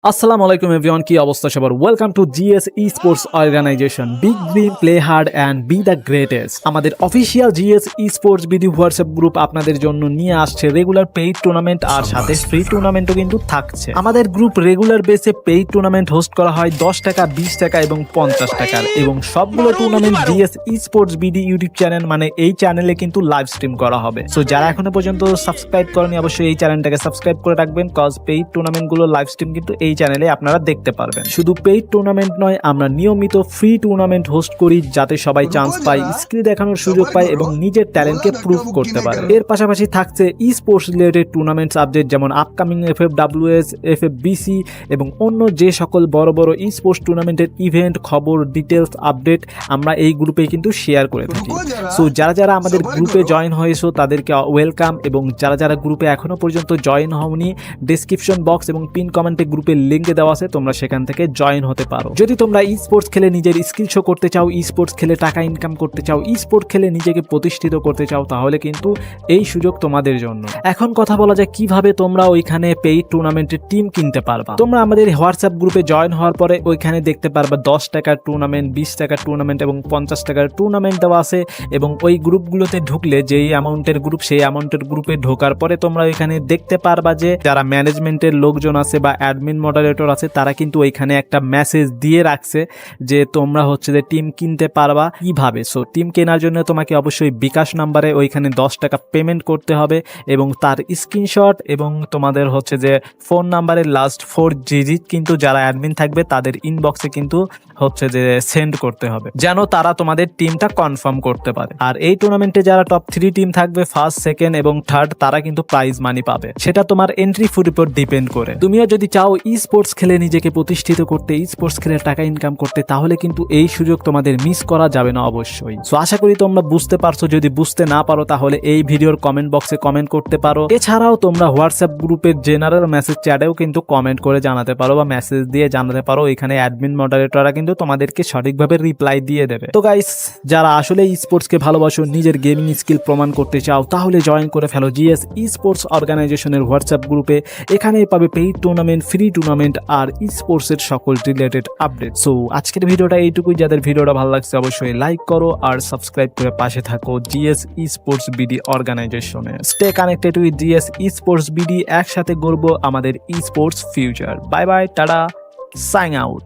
আসসালামু আলাইকুম এভরিওয়ান, কি অবস্থা সবার? Welcome to GS sports organization. Big dream, play hard and be the greatest. আমাদের official GS sports BD WhatsApp group আপনাদের জন্য নিয়ে আসছে রেগুলার পেইড টুর্নামেন্ট আর সাথে ফ্রি টুর্নামেন্টও কিন্তু থাকছে। আমাদের গ্রুপ রেগুলার বেসে পেইড টুর্নামেন্ট হোস্ট করা হয় 10 টাকা, 20 টাকা এবং 50 টাকার, এবং সবগুলো tournament GS sports BD YouTube channel মানে এই চ্যানেলে কিন্তু লাইভ স্ট্রিম করা হবে। সো যারা এখনো পর্যন্ত সাবস্ক্রাইব করেনি অবশ্যই এই চ্যানেলটাকে সাবস্ক্রাইব করে রাখবেন, কজ পেইড টুর্নামেন্টগুলো লাইভ স্ট্রিম কিন্তু এই চ্যানেলে আপনারা দেখতে পারবেন। শুধু পেইড টুর্নামেন্ট নয়, আমরা নিয়মিত ফ্রি টুর্নামেন্ট হোস্ট করি যাতে সবাই চান্স পায়, স্কিল দেখানোর সুযোগ পায় এবং নিজের ট্যালেন্টকে প্রুভ করতে পারে। এর পাশাপাশি থাকছে ই স্পোর্টস রিলেটেড টুর্নামেন্টস আপডেট, যেমন আপকামিং এফএফডব্লিউএস, এফএফবিসি এবং অন্য যে সকল বড় বড় ই স্পোর্টস টুর্নামেন্টের ইভেন্ট, খবর, ডিটেলস, আপডেট আমরা এই গ্রুপে কিন্তু শেয়ার করে থাকি। সো যারা যারা আমাদের গ্রুপে জয়েন হয়েছো তাদেরকে ওয়েলকাম, এবং যারা যারা গ্রুপে এখনো পর্যন্ত জয়েন হওনি, ডেসক্রিপশন বক্স এবং পিন কমেন্টে গ্রুপের লিঙ্ক দেওয়া আছে, তোমরা সেখান থেকে জয়েন হতে পারো। যদি তোমরা ই স্পোর্টস খেলে নিজের স্কিল শো করতে চাও, ই স্পোর্টস খেলে টাকা ইনকাম করতে চাও, ই স্পোর্টস খেলে নিজেকে প্রতিষ্ঠিত করতে চাও, তাহলে কিন্তু এই সুযোগ তোমাদের জন্য। এখন কথা বলা যায় কিভাবে তোমরা ওইখানে পেইড টুর্নামেন্টের টিম কিনতে পারবা। তোমরা আমাদের হোয়াটসঅ্যাপ গ্রুপে জয়েন হওয়ার পরে ওইখানে দেখতে পারবা 10 টাকার টুর্নামেন্ট, 20 টাকার টুর্নামেন্ট এবং 50 টাকার টুর্নামেন্ট দেওয়া আছে। এবং ওই গ্রুপগুলোতে ঢুকলে যেই অ্যামাউন্টের গ্রুপ, সেই অ্যামাউন্টের গ্রুপে ঢোকার পরে তোমরা ওইখানে দেখতে পারবা যে যারা ম্যানেজমেন্টের লোকজন আছে বা অ্যাডমিন মডারেটর আছে তারা কিন্তু ওইখানে একটা মেসেজ দিয়ে রাখছে যে তোমরা হচ্ছে যে টিম কিনতে পারবা কিভাবে। সো টিম কেনার জন্য তোমাকে অবশ্যই বিকাশ নাম্বারে ওইখানে 10 টাকা পেমেন্ট করতে হবে, এবং তার স্ক্রিনশট এবং তোমাদের হচ্ছে যে ফোন নাম্বারের লাস্ট 4 ডিজিট কিন্তু যারা অ্যাডমিন থাকবে তাদের ইনবক্সে কিন্তু হচ্ছে যে সেন্ড করতে হবে, যেন তারা তোমাদের টিমটা কনফার্ম করতে পারে। আর এই টুর্নামেন্টে যারা টপ 3 টিম থাকবে, ফার্স্ট, সেকেন্ড এবং থার্ড, তারা কিন্তু প্রাইজ মানি পাবে। সেটা তোমার এন্ট্রি ফির উপর ডিপেন্ড করে। তুমিও যদি চাও ই স্পোর্টস খেলে নিজেকে প্রতিষ্ঠিত করতে, ই স্পোর্টস খেলে টাকা ইনকাম করতে, তাহলে কিন্তু এই সুযোগ তোমাদের মিস করা যাবে না অবশ্যই। সো আশা করি তোমরা বুঝতে পারছো। যদি বুঝতে না পারো তাহলে এই ভিডিওর কমেন্ট বক্সে কমেন্ট করতে পারো। এছাড়াও তোমরা হোয়াটসঅ্যাপ গ্রুপের জেনারেল মেসেজ চ্যাটেও কিন্তু কমেন্ট করে জানাতে পারো বা মেসেজ দিয়ে জানাতে পারো। এখানে অ্যাডমিন মডারেটররা কিন্তু তোমাদেরকে সঠিকভাবে রিপ্লাই দিয়ে দেবে। তো গাইস, যারা আসলে ই স্পোর্টসকে ভালোবাসো, নিজের গেমিং স্কিল প্রমাণ করতে চাও, তাহলে জয়েন করে ফেলো জিএস ই স্পোর্টস অর্গানাইজেশনের হোয়াটসঅ্যাপ গ্রুপে। এখানেই পাবে পেইড টুর্নামেন্ট, ফ্রি টুর্নামেন্ট আর ই স্পোর্টসের সকল রিলেটেড আপডেট। সো আজকের ভিডিওটা এইটুকুই। যাদের ভিডিওটা ভালো লাগছে অবশ্যই লাইক করো আর সাবস্ক্রাইব করে পাশে থাকো জিএস ই স্পোর্টস বিডি অর্গানাইজেশনে। Stay connected with GS esports BD. একসাথে গড়বো আমাদের esports future. Bye bye, tata, sign out.